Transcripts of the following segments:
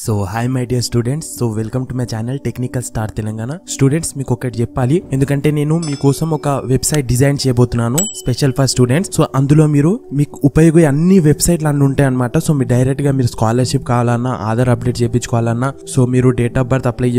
So hi my dear students, so welcome to my channel technical star Telangana. Students, మీకు ఒకటి చెప్పాలి, ఎందుకంటే నేను మీకోసం ఒక వెబ్సైట్ డిజైన్ చేయబోతున్నాను స్పెషల్ ఫర్ స్టూడెంట్స్. సో అందులో మీకు ఉపయోగపడే అన్ని వెబ్సైట్లు అన్నీ ఉంటాయి అనమాట. సో మీరు డైరెక్ట్ గా మీరు స్కాలర్షిప్ కావాలన్నా, ఆధార్ అప్డేట్ చేయించుకోవాలన్నా, సో మీరు డేట్ ఆఫ్ బర్త్ అప్లై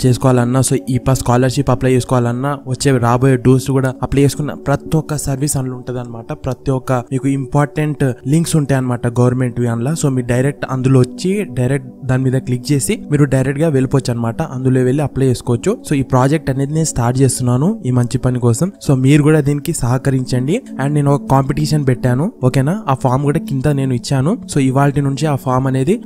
చేసుకోవాలన్నా, సో ఈ స్కాలర్షిప్ అప్లై చేసుకోవాలన్నా, వచ్చే రాబోయే డోస్ కూడా అప్లై చేసుకున్న ప్రతి ఒక్క సర్వీస్ అందులో ఉంటుంది అనమాట. ప్రతి ఒక్క మీకు ఇంపార్టెంట్ లింక్స్ ఉంటాయి అనమాట గవర్నమెంట్ అందులో. సో మీరు డైరెక్ట్ అందులో వచ్చి డైరెక్ట్ దాని మీద క్లిక్ చేసి మీరు డైరెక్ట్ గా వెళ్ళిపోవచ్చు అనమాట. అందులో వెళ్ళి అప్లై చేసుకోవచ్చు. సో ఈ ప్రాజెక్ట్ అనేది నేను స్టార్ట్ చేస్తున్నాను ఈ మంచి పని కోసం. సో మీరు కూడా దీనికి సహకరించండి. అండ్ నేను ఒక కాంపిటీషన్ పెట్టాను, ఓకేనా? ఆ ఫామ్ కూడా కింద నేను ఇచ్చాను. సో ఇవాళ నుంచి ఆ ఫామ్ అనేది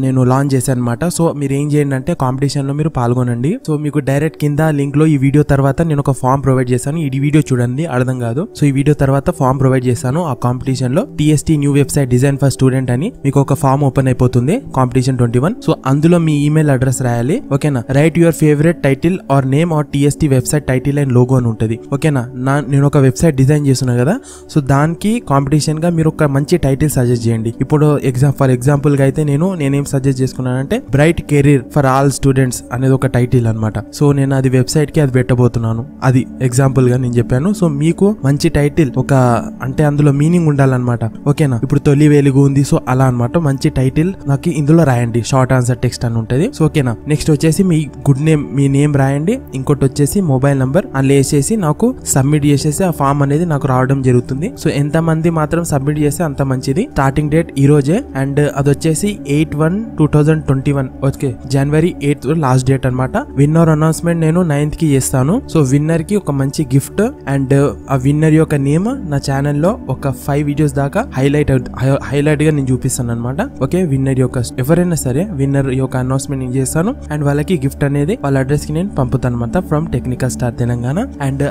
నేను లాంచ్ చేశాను అనమాట. సో మీరు ఏం చేయండి అంటే కాంపిటీషన్ లో మీరు పాల్గొనండి. సో మీకు డైరెక్ట్ కింద లింక్ లో ఈ వీడియో తర్వాత నేను ఒక ఫామ్ ప్రొవైడ్ చేశాను. ఈ వీడియో చూడండి, అర్థం కాదు. సో ఈ వీడియో తర్వాత ఫామ్ ప్రొవైడ్ చేశాను. ఆ కాంపిటీషన్ లో TST new website design for student అని మీకు ఒక ఫామ్ ఓపెన్ అయిపోతుంది, కాంపిటీషన్ 21. సో అందులో మీ ఈమెయిల్ అడ్రస్ రాయాలి, ఓకేనా? Right your favourite title are name or TST website title and logo అని ఉంటుంది, ఓకేనా? నేను ఒక వెబ్సైట్ డిజైన్ చేస్తున్నా కదా, సో దానికి కాంపిటీషన్ గా మీరు ఒక మంచి టైటిల్ సజెస్ట్ చేయండి. ఇప్పుడు ఫర్ ఎగ్జాంపుల్ గా అయితే నేనేం సజెస్ట్ చేసుకున్నానంటే bright career for all students అనేది ఒక టైటిల్ అనమాట. సో నేను అది వెబ్సైట్ కి అది పెట్టబోతున్నాను. అది ఎగ్జాంపుల్ గా నేను చెప్పాను. సో మీకు మంచి టైటిల్ అంటే అందులో మీనింగ్ ఉండాలన్నమాట, ఓకేనా? ఇప్పుడు తొలి వెలుగు ఉంది, సో అలా అనమాట. మంచి టైటిల్ నాకు ఇందులో రాయండి, షార్ట్ ఆన్సర్ టెక్స్ట్ అని ఉంటుంది. సో ఓకేనా? నెక్స్ట్ వచ్చేసి మీ గుడ్ నేమ్, మీ నేమ్ రాయండి. ఇంకోటి వచ్చేసి మొబైల్ నంబర్ అందులో వేసేసి నాకు సబ్మిట్ చేసేసి ఆ ఫామ్ అనేది నాకు రావడం జరుగుతుంది. సో ఎంత మంది మాత్రం సబ్మిట్ చేస్తే అంత మంచిది. స్టార్టింగ్ డేట్ ఈ రోజే, అండ్ అది వచ్చేసి 8/1/2021, okay, January 8th last date అనమాట. విన్నర్ అనౌన్స్మెంట్ నేను 9th కి చేస్తాను. సో విన్నర్ కి ఒక మంచి గిఫ్ట్ అండ్ ఆ విన్నర్ యొక్క నేమ్ నా ఛానల్లో ఒక 5 వీడియోస్ దాకా హైలైట్ గా నేను చూపిస్తాను అనమాట. ఓకే, విన్నర్ యొక్క ఎవరైనా సరే విన్నర్ యొక్క అనౌన్స్మెంట్ నేను చేస్తాను అండ్ వాళ్ళకి గిఫ్ట్ అనేది వాళ్ళ అడ్రస్ కి నేను పంపుతాను అనమాట from technical star Telangana. And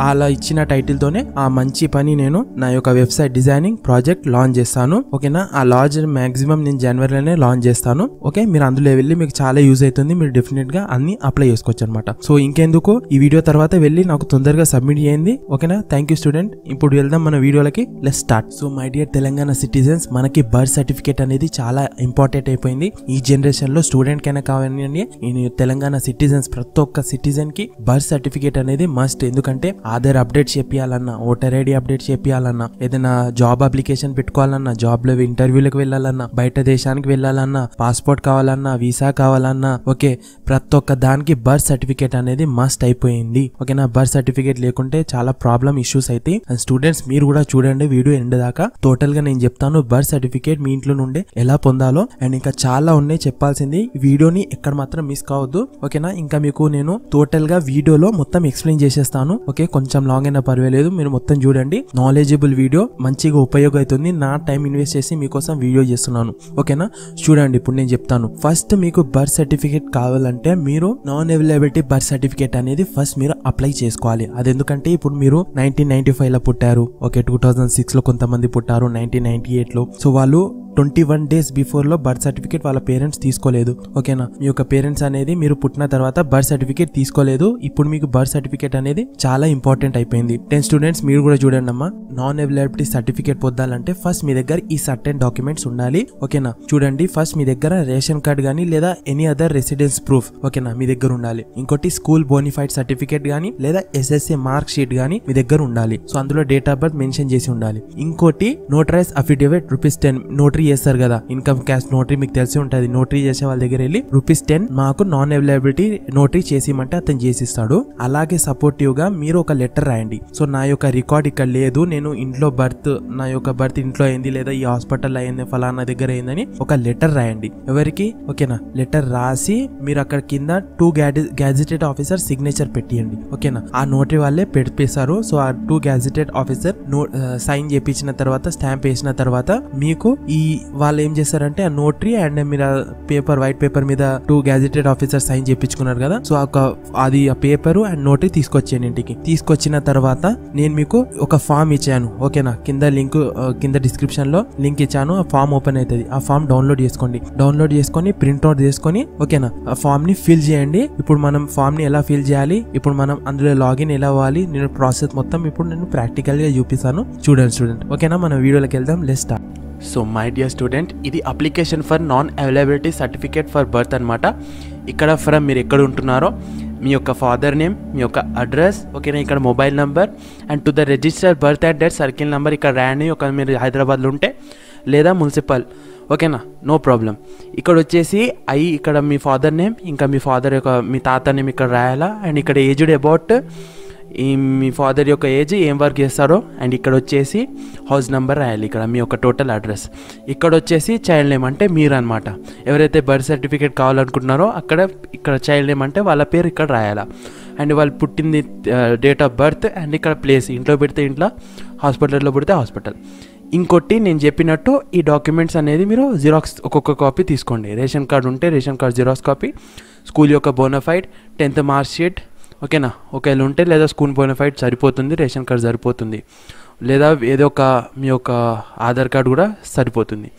అలా ఇచ్చిన టైటిల్ తోనే ఆ మంచి పని నేను నా యొక్క వెబ్సైట్ డిజైనింగ్ ప్రాజెక్ట్ లాంచ్ చేస్తాను, ఓకేనా? ఆ లాంచ్ మాక్సిమం నేను జనవరిలోనే లాంచ్ చేస్తాను. ఓకే, మీరు అందులో వెళ్ళి మీకు చాలా యూజ్ అవుతుంది. మీరు డెఫినెట్ గా అన్ని అప్లై చేసుకోవచ్చు అనమాట. సో ఇంకెందుకు, ఈ వీడియో తర్వాత వెళ్ళి నాకు తొందరగా సబ్మిట్ చేయండి, ఓకేనా? Thank you student. ఇప్పుడు వెళ్దాం మన వీడియోలకి, let's start. So my dear Telangana citizens, మనకి బర్త్ సర్టిఫికేట్ అనేది చాలా ఇంపార్టెంట్ అయిపోయింది ఈ జనరేషన్ లో. స్టూడెంట్ కైనా కావాలండి, తెలంగాణ సిటిజన్స్ ప్రతి ఒక్క సిటిజన్ కి బర్త్ సర్టిఫికేట్ అనేది మస్ట్. ఎందుకంటే ఆధార్ అప్డేట్ చేపియాలన్నా, ఓటర్ ఐడి అప్డేట్ చేపియాలన్నా, ఏదైనా జాబ్ అప్లికేషన్ పెట్టుకోవాలన్నా, జాబ్ లో ఇంటర్వ్యూలకు వెళ్ళాలన్నా, బయట దేశానికి వెళ్ళాలన్నా, పాస్పోర్ట్ కావాలన్నా, వీసా కావాలన్నా, ఓకే, ప్రతి ఒక్క దానికి బర్త్ సర్టిఫికేట్ అనేది మస్ట్ అయిపోయింది, ఓకేనా? బర్త్ సర్టిఫికేట్ లేకుంటే చాలా ప్రాబ్లం ఇష్యూస్ అయితే. అండ్ స్టూడెంట్స్ మీరు కూడా చూడండి వీడియో ఎండ్ దాకా. టోటల్ గా నేను చెప్తాను బర్త్ సర్టిఫికేట్ మీ ఇంట్లో నుండే ఎలా పొందాలో. అండ్ ఇంకా చాలా ఉన్నాయి చెప్పాల్సింది. వీడియోని ఎక్కడ మాత్రం మిస్ కావద్దు, ఓకేనా? ఇంకా మీకు నేను టోటల్ గా వీడియోలో మొత్తం ఎక్స్ప్లెయిన్ చేసేస్తాను, ఓకే? కొంచెం లాంగ్ అయినా పర్వాలేదు, మీరు మొత్తం చూడండి. నాలెడ్జబుల్ వీడియో, మంచిగా ఉపయోగం అవుతుంది. నా టైం ఇన్వెస్ట్ చేసి మీకోసం వీడియో చేస్తున్నాను, ఓకేనా? చూడండి, ఇప్పుడు నేను చెప్తాను. ఫస్ట్ మీకు బర్త్ సర్టిఫికేట్ కావాలంటే మీరు నాన్ అవైలబిలిటీ బర్త్ సర్టిఫికేట్ అనేది ఫస్ట్ మీరు అప్లై చేసుకోవాలి. అది ఎందుకంటే ఇప్పుడు మీరు 1995 లో పుట్టారు, ఓకే, 2006 లో కొంతమంది పుట్టారు, 1998 లో. సో వాళ్ళు 21 days before low birth certificate వాళ్ళ పేరెంట్స్ తీసుకోలేదు, ఓకేనా? మీ యొక్క పేరెంట్స్ అనేది మీరు పుట్టిన తర్వాత బర్త్ సర్టిఫికేట్ తీసుకోలేదు. ఇప్పుడు మీకు బర్త్ సర్టిఫికేట్ అనేది చాలా ఇంపార్టెంట్ అయిపోయింది. 10 స్టూడెంట్స్ మీరు కూడా చూడండి అమ్మా. నాన్ అవైలబిలిటీ సర్టిఫికేట్ పొందాలంటే ఫస్ట్ మీ దగ్గర ఈ సర్టెన్ డాక్యుమెంట్స్ ఉండాలి, ఓకేనా? చూడండి, ఫస్ట్ మీ దగ్గర రేషన్ కార్డ్ గానీ లేదా ఎనీ అదర్ రెసిడెన్స్ ప్రూఫ్, ఓకేనా, మీ దగ్గర ఉండాలి. ఇంకోటి స్కూల్ బోనిఫైడ్ సర్టిఫికేట్ గానీ లేదా SSA మార్క్ షీట్ గానీ మీ దగ్గర ఉండాలి. సో అందులో డేట్ ఆఫ్ బర్త్ మెన్షన్ చేసి ఉండాలి. ఇంకోటి నోటరైజ్ అఫిడవిట్ ₹10 నోటరీ చేస్తారు కదా, ఇన్కమ్ క్యాష్ నోటరీ, మీకు తెలిసి ఉంటుంది. నోటరీ చేసే వాళ్ళ దగ్గర వెళ్ళి ₹10 మాకు నాన్ అవైలబిలిటీ నోటరీ చేసిమంటే అతను చేసిస్తాడు. అలాగే సపోర్టివ్ గా మీరు ఒక లెటర్ రాయండి. సో నా యొక్క రికార్డ్ ఇక్కడ లేదు, నేను ఇంట్లో నా యొక్క బర్త్ ఇంట్లో అయింది లేదా ఈ హాస్పిటల్ అయింది, ఫలానా దగ్గర అయిందని ఒక లెటర్ రాయండి. ఎవరికి, ఓకేనా? లెటర్ రాసి మీరు అక్కడ కింద 2 గ్యాజెటెడ్ ఆఫీసర్ సిగ్నేచర్ పెట్టియండి, ఓకేనా? ఆ నోటరీ వాళ్ళే పెట్టేశారు. సో ఆ 2 గ్యాజెటెడ్ ఆఫీసర్ సైన్ చేయించిన తర్వాత, స్టాంప్ వేసిన తర్వాత మీకు ఈ వాళ్ళు ఏం చేస్తారంటే ఆ నోటరీ అండ్ మీరు వైట్ పేపర్ మీద 2 గ్యాజెటెడ్ ఆఫీసర్ సైన్ చేయించుకున్నారు కదా, సో అది ఆ పేపర్ అండ్ నోటరీ తీసుకొచ్చాను ఇంటికి. తీసుకొచ్చిన తర్వాత నేను మీకు ఒక ఫామ్ ఇచ్చాను, ఓకేనా? కింద డిస్క్రిప్షన్ లో లింక్ ఇచ్చాను. ఆ ఫామ్ ఓపెన్ అవుతుంది. ఆ ఫామ్ డౌన్లోడ్ చేసుకొని ప్రింట్అవుట్ చేసుకొని, ఓకేనా, ఆ ఫామ్ ని ఫిల్ చేయండి. ఇప్పుడు మనం ఫామ్ ని ఎలా ఫిల్ చేయాలి, ఇప్పుడు మనం అందులో లాగిన్ ఎలా అవ్వాలి, నేను ప్రాసెస్ మొత్తం ఇప్పుడు నేను ప్రాక్టికల్ గా చూపిస్తాను. చూడండి స్టూడెంట్, ఓకేనా? మన వీడియోలోకి వెళ్దాం, let's start. So my dear Telangana citizens, మనకి బర్త్ సర్టిఫికేట్ అనేది చాలా ఇంపార్టెంట్ అయిపోయింది ఈ జనరేషన్ లో. స్టూడెంట్ కైనా కావాలండి, Telangana so my dear student, ఇది application for non availability certificate for birth అనమాట. ఇక్కడ ఫ్రమ్ మీరు ఎక్కడ ఉంటున్నారో మీ యొక్క ఫాదర్ నేమ్, మీ యొక్క అడ్రస్, ఓకేనా, ఇక్కడ mobile number and to the register birth and death circle number ఇక్కడ రాయండి. ఒక మీరు హైదరాబాద్లో ఉంటే లేదా మున్సిపల్, ఓకేనా, నో ప్రాబ్లం. ఇక్కడ వచ్చేసి ఇక్కడ మీ ఫాదర్ నేమ్, ఇంకా మీ ఫాదర్ యొక్క మీ తాత నేమ్ ఇక్కడ రాయాలా. అండ్ ఇక్కడ ఏజ్డ్ అబౌట్ మీ ఫాదర్ యొక్క ఏజ్, ఏం వర్క్ చేస్తారో. అండ్ ఇక్కడ వచ్చేసి హౌస్ నెంబర్ రాయాలి, ఇక్కడ మీ యొక్క టోటల్ అడ్రస్. ఇక్కడ వచ్చేసి చైల్డ్ నేమ్ అంటే మీరు అనమాట. ఎవరైతే బర్త్ సర్టిఫికేట్ కావాలనుకుంటున్నారో ఇక్కడ చైల్డ్ నేమ్ అంటే వాళ్ళ పేరు ఇక్కడ రాయాలా. అండ్ వాళ్ళు పుట్టింది డేట్ ఆఫ్ బర్త్ అండ్ ఇక్కడ ప్లేస్, ఇంట్లో పెడితే ఇంట్లో, హాస్పిటల్లో పెడితే హాస్పిటల్. ఇంకోటి నేను చెప్పినట్టు ఈ డాక్యుమెంట్స్ అనేది మీరు జిరాక్స్ ఒక్కొక్క కాపీ తీసుకోండి. రేషన్ కార్డు ఉంటే ration card xerox copy, school యొక్క బోనఫైడ్, 10th మార్క్ షీట్, ఓకేనా, ఒకవేళ ఉంటే, లేదా స్కూల్ బోనఫైడ్ సరిపోతుంది, రేషన్ కార్డు సరిపోతుంది, లేదా ఏదో ఒక మీ యొక్క ఆధార్ కార్డు కూడా సరిపోతుంది.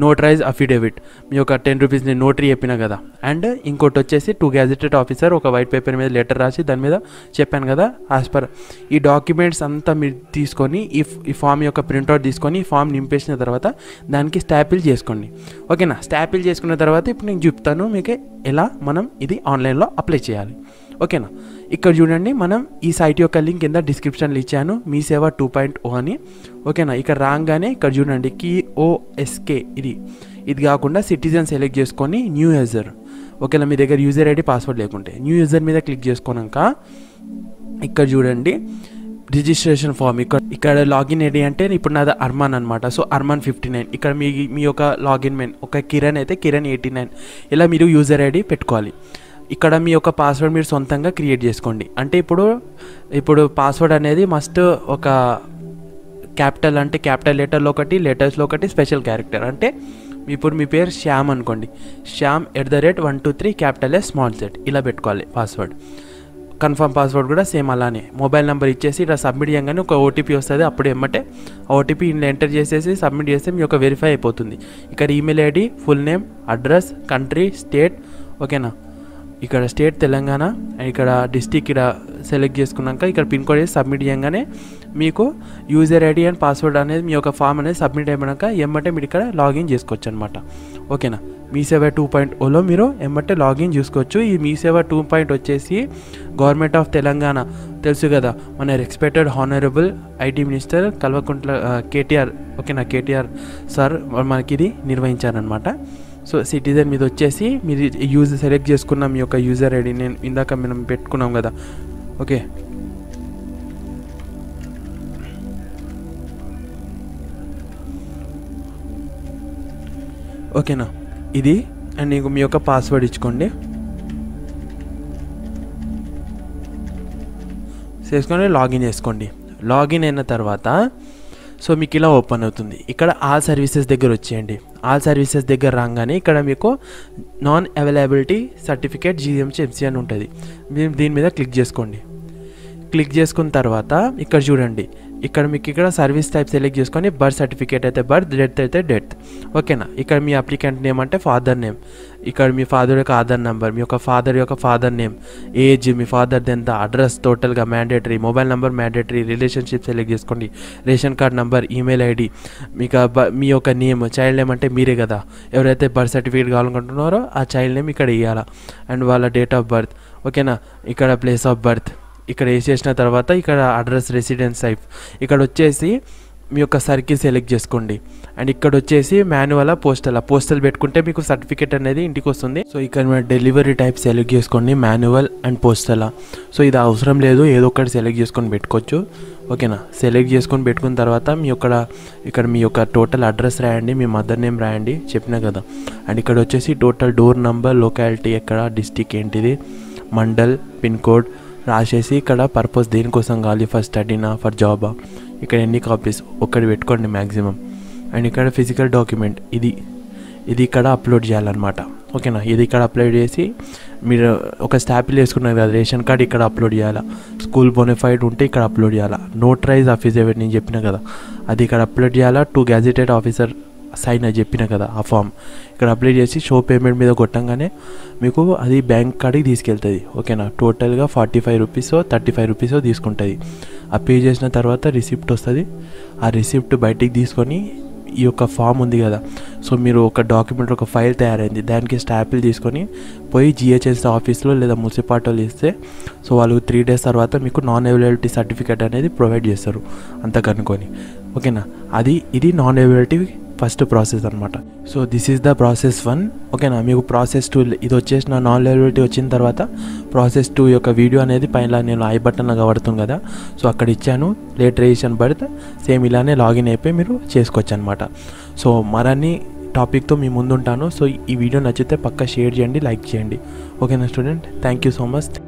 నోటరైజ్ అఫిడేవిట్, మీ యొక్క 10 రూపీస్ నేను నోటరీ చెప్పిన కదా. అండ్ ఇంకోటి వచ్చేసి 2 గెజెటెడ్ ఆఫీసర్ ఒక వైట్ పేపర్ మీద లెటర్ రాసి దాని మీద చెప్పాను కదా యాజ్ పర్. ఈ డాక్యుమెంట్స్ అంతా మీరు తీసుకొని ఈ ఫామ్ యొక్క ప్రింట్అవుట్ తీసుకొని ఈ ఫామ్ నింపేసిన తర్వాత దానికి స్టాపిల్ చేసుకోండి, ఓకేనా. స్టాపిల్ చేసుకున్న తర్వాత ఇప్పుడు నేను చెప్తాను మీకు ఎలా మనం ఇది ఆన్లైన్లో అప్లై చేయాలి, ఓకేనా. ఇక్కడ చూడండి, మనం ఈ సైట్ యొక్క లింక్ కింద డిస్క్రిప్షన్లో ఇచ్చాను, మీ సేవ 2.0 అని, ఓకేనా. ఇక్కడ రాగానే ఇక్కడ చూడండి KOSK, ఇది కాకుండా సిటిజన్ సెలెక్ట్ చేసుకొని న్యూ యూజర్, ఓకేనా. మీ దగ్గర యూజర్ ఐడి పాస్వర్డ్ లేకుంటే న్యూ యూజర్ మీద క్లిక్ చేసుకున్నాక ఇక్కడ చూడండి రిజిస్ట్రేషన్ ఫామ్. ఇక్కడ లాగిన్ ఐడి అంటే ఇప్పుడు నాది అర్మాన్ అనమాట. సో అర్మాన్ 59. ఇక్కడ మీ యొక్క లాగిన్ మెయిన్ ఒక కిరణ్ అయితే కిరణ్ 89. ఇలా మీరు యూజర్ ఐడి పెట్టుకోవాలి. ఇక్కడ మీ యొక్క పాస్వర్డ్ మీరు సొంతంగా క్రియేట్ చేసుకోండి. అంటే ఇప్పుడు పాస్వర్డ్ అనేది మస్ట్ ఒక క్యాపిటల్ అంటే క్యాపిటల్ లెటర్లో ఒకటి, లెటర్స్లో ఒకటి, స్పెషల్ క్యారెక్టర్. అంటే ఇప్పుడు మీ పేరు శ్యామ్ అనుకోండి, Shyam @123 capital S small Z ఇలా పెట్టుకోవాలి పాస్వర్డ్. కన్ఫర్మ్ పాస్వర్డ్ కూడా సేమ్ అలానే. మొబైల్ నెంబర్ ఇచ్చేసి ఇలా సబ్మిట్ చేయగానే ఒక OTP వస్తుంది. అప్పుడు ఏమంటే OTP ఇంట్లో ఎంటర్ చేసేసి సబ్మిట్ చేస్తే మీ యొక్క వెరిఫై అయిపోతుంది. ఇక్కడ email ID, full name, address, country, state, ఓకేనా. ఇక్కడ స్టేట్ తెలంగాణ, ఇక్కడ డిస్టిక్ ఇక్కడ సెలెక్ట్ చేసుకున్నాక ఇక్కడ పిన్ కోడ్ వేసి సబ్మిట్ చేయగానే మీకు యూజర్ ఐడి అండ్ పాస్వర్డ్ అనేది మీ యొక్క ఫామ్ అనేది సబ్మిట్ అయిపోయాక ఎమ్మటే మీరు ఇక్కడ లాగిన్ చేసుకోవచ్చు అనమాట, ఓకేనా. మీ సేవ 2.0లో మీరు ఎమ్మటే లాగిన్ చేసుకోవచ్చు. ఈ మీ సేవ 2.0 వచ్చేసి గవర్నమెంట్ ఆఫ్ తెలంగాణ తెలుసు కదా, మన respected honourable IT minister Kalvakuntla KTR, ఓకేనా, KTR సార్ మనకి ఇది నిర్వహించారనమాట. సో సిటిజన్ మీద వచ్చేసి మీరు సెలెక్ట్ చేసుకున్న మీ యొక్క యూజర్ ఐడి నేను ఇందాక మనం పెట్టుకున్నాం కదా, ఓకే. ఓకేనా, ఇది అండ్ నీకు మీ యొక్క పాస్వర్డ్ ఇచ్చుకోండి. చేసుకొని లాగిన్ చేసుకోండి. లాగిన్ అయిన తర్వాత సో మీకు ఇలా ఓపెన్ అవుతుంది. ఇక్కడ ఆల్ సర్వీసెస్ దగ్గర వచ్చేయండి. ఆల్ సర్వీసెస్ దగ్గర రాగానే ఇక్కడ మీకు నాన్ అవైలబిలిటీ సర్టిఫికేట్ GMC అని ఉంటుంది. దీని మీద క్లిక్ చేసుకోండి. క్లిక్ చేసుకున్న తర్వాత ఇక్కడ చూడండి, ఇక్కడ సర్వీస్ టైప్ సెలెక్ట్ చేసుకొని బర్త్ సర్టిఫికేట్ అయితే బర్త్, డెత్ అయితే డెత్, ఓకేనా. ఇక్కడ మీ అప్లికెంట్ నేమ్ అంటే ఫాదర్ నేమ్, ఇక్కడ మీ ఫాదర్ యొక్క ఆధార్ నెంబర్, మీ యొక్క ఫాదర్ నేమ్, ఏజ్, మీ ఫాదర్ ఎంత, అడ్రస్ టోటల్గా mandatory, mobile number mandatory, relationship select చేసుకోండి, ration card number, email ID, మీ యొక్క నేమ్, చైల్డ్ నేమ్ అంటే మీరే కదా, ఎవరైతే బర్త్ సర్టిఫికేట్ కావాలనుకుంటున్నారో ఆ చైల్డ్ నేమ్ ఇక్కడ ఇవ్వాలా. అండ్ వాళ్ళ డేట్ ఆఫ్ బర్త్, ఓకేనా. ఇక్కడ ప్లేస్ ఆఫ్ బర్త్ ఇక్కడ వేసేసిన తర్వాత ఇక్కడ అడ్రస్, రెసిడెన్స్ టైప్, ఇక్కడ వచ్చేసి మీ యొక్క సర్కిల్ సెలెక్ట్ చేసుకోండి. అండ్ ఇక్కడ వచ్చేసి మాన్యువల్ పోస్టల్ పెట్టుకుంటే మీకు సర్టిఫికేట్ అనేది ఇంటికి వస్తుంది. సో ఇక్కడ మీరు డెలివరీ టైప్ సెలెక్ట్ చేసుకోండి, మాన్యువల్ అండ్ పోస్టల్. సో ఇది అవసరం లేదు, ఏదో ఒకటి సెలెక్ట్ చేసుకొని పెట్టుకోవచ్చు, ఓకేనా. సెలెక్ట్ చేసుకొని పెట్టుకున్న తర్వాత ఇక్కడ మీ యొక్క టోటల్ అడ్రస్ రాయండి, మీ మదర్ నేమ్ రాయండి, చెప్పినా కదా. అండ్ ఇక్కడ వచ్చేసి టోటల్ డోర్ నంబర్, లొకాలిటీ ఎక్కడ, డిస్టిక్ ఏంటిది, మండల్, పిన్ కోడ్ రాసేసి ఇక్కడ పర్పస్ దేనికోసం కావాలి, ఫర్ స్టడీనా, ఫర్ జాబా, ఇక్కడ ఎన్ని కాపీస్ ఒక్కటి పెట్టుకోండి మ్యాక్సిమం. అండ్ ఇక్కడ ఫిజికల్ డాక్యుమెంట్ ఇది ఇక్కడ అప్లోడ్ చేయాలన్నమాట, ఓకేనా. ఇది ఇక్కడ అప్లోడ్ చేసి మీరు ఒక స్టాపిల్ వేసుకున్నారు కదా రేషన్ కార్డ్, ఇక్కడ అప్లోడ్ చేయాలా. స్కూల్ బోనఫైడ్ ఉంటే ఇక్కడ అప్లోడ్ చేయాలా. నోటరైజ్ అఫిడవిట్ నేను చెప్పిన కదా అది ఇక్కడ అప్లోడ్ చేయాలా. 2 గెజెటెడ్ ఆఫీసర్ సైన్ అని చెప్పిన కదా ఆ ఫామ్ ఇక్కడ అప్లై చేసి షో పేమెంట్ మీద కొట్టంగానే మీకు అది బ్యాంక్ కార్డ్కి తీసుకెళ్తుంది, ఓకేనా. టోటల్గా 45 రూపీసో 35 రూపీసో తీసుకుంటుంది. ఆ పే చేసిన తర్వాత రిసిప్ట్ వస్తుంది. ఆ రిసిప్ట్ బయటికి తీసుకొని ఈ యొక్క ఫామ్ ఉంది కదా, సో మీరు ఒక డాక్యుమెంట్ ఒక ఫైల్ తయారైంది, దానికి స్టాంపులు తీసుకొని పోయి జిహెచ్ఎంసీ ఆఫీస్లో లేదా మున్సిపాలిటీలో ఇస్తే సో వాళ్ళు 3 days తర్వాత మీకు నాన్ అవైలబిలిటీ సర్టిఫికేట్ అనేది ప్రొవైడ్ చేస్తారు అంత కనుక్కొని. ఓకేనా, ఇది నాన్ అవైలబిలిటీ ఫస్ట్ ప్రాసెస్ అనమాట. So this is the process 1. ఓకేనా, మీకు ప్రాసెస్ 2 ఇది వచ్చేసిన నాన్ అవైలబిలిటీ వచ్చిన తర్వాత ప్రాసెస్ 2 యొక్క వీడియో అనేది పైన నేను ఐ బటన్ కనబడుతుంది కదా, సో అక్కడ ఇచ్చాను. లేట్ రిజిస్ట్రేషన్ పడితే సేమ్ ఇలానే లాగిన్ అయిపోయి మీరు చేసుకోవచ్చు అనమాట. సో మరిన్ని టాపిక్తో మీ ముందు ఉంటాను. సో ఈ వీడియో నచ్చితే పక్కా షేర్ చేయండి, లైక్ చేయండి. ఓకేనా student, thank you so much.